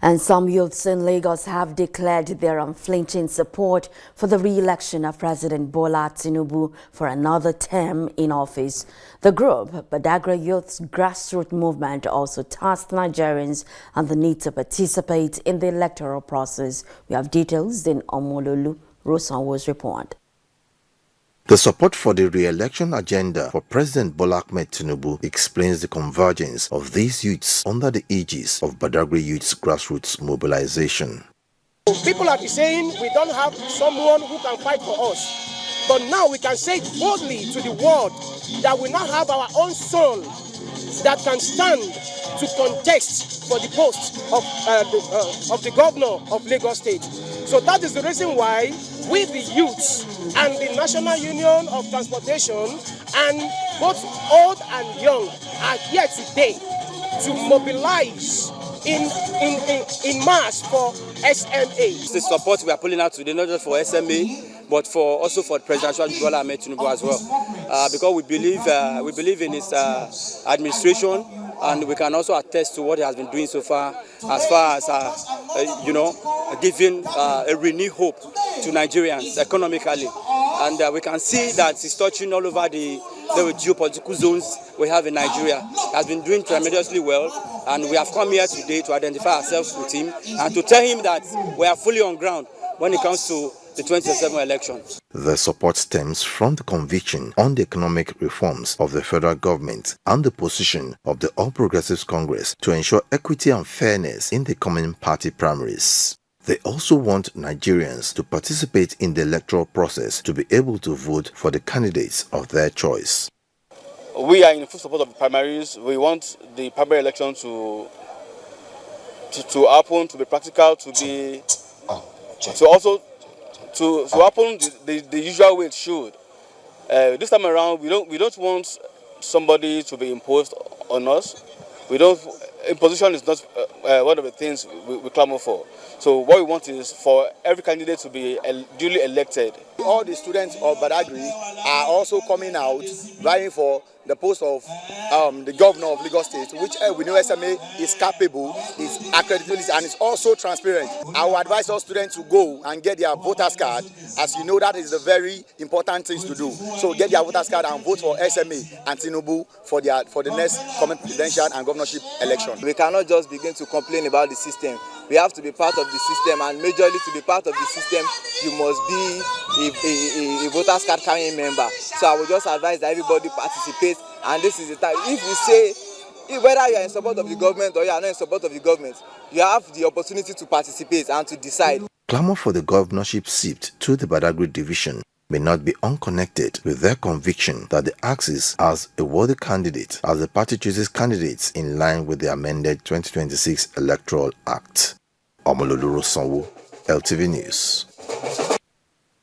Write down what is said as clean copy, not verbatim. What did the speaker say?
And some youths in Lagos have declared their unflinching support for the re-election of President Bola Tinubu for another term in office. The group, Badagry Youth's grassroots movement, also tasked Nigerians on the need to participate in the electoral process. We have details in Omololu Rosanwo's report. The support for the re-election agenda for President Bola Tinubu explains the convergence of these youths under the aegis of Badagry Youth's grassroots mobilization. People are saying we don't have someone who can fight for us, but now we can say boldly to the world that we now have our own son that can stand to contest for the post of the governor of Lagos State. So that is the reason why we, the youths, and the National Union of Transportation, and both old and young, are here today to mobilize in mass for SMA. The support we are pulling out today, not just for SMA, but also for President Bola Tinubu as well, because we believe in his administration, and we can also attest to what he has been doing so far as giving a renewed hope to Nigerians economically, and we can see that he's touching all over the geopolitical zones we have in Nigeria. He has been doing tremendously well, and we have come here today to identify ourselves with him and to tell him that we are fully on ground when it comes to the 2027 election. The support stems from the conviction on the economic reforms of the federal government and the position of the All Progressives Congress to ensure equity and fairness in the coming party primaries. They also want Nigerians to participate in the electoral process to be able to vote for the candidates of their choice. We are in full support of the primaries. We want the primary election to happen, to be practical, to happen the usual way it should. This time around, we don't want somebody to be imposed on us. Imposition is not one of the things we clamor for. So what we want is for every candidate to be duly elected. All the students of Badagry are also coming out vying for the post of the governor of Lagos State, which we know SMA is capable, is accredited, and is also transparent. I would advise all students to go and get their voters card. As you know, that is a very important thing to do. So get their voters card and vote for SMA and Tinubu for the next coming presidential and governorship election. We cannot just begin to complain about the system. We have to be part of the system, and majorly to be part of the system, you must be a voters card carrying member. So I would just advise that everybody participate, and this is the time. If you say, whether you are in support of the government or you are not in support of the government, you have the opportunity to participate and to decide. Clamor for the governorship seat to the Badagry division may not be unconnected with their conviction that the axis has a worthy candidate as the party chooses candidates in line with the amended 2026 Electoral Act. Omololu Rosanwo, LTV News.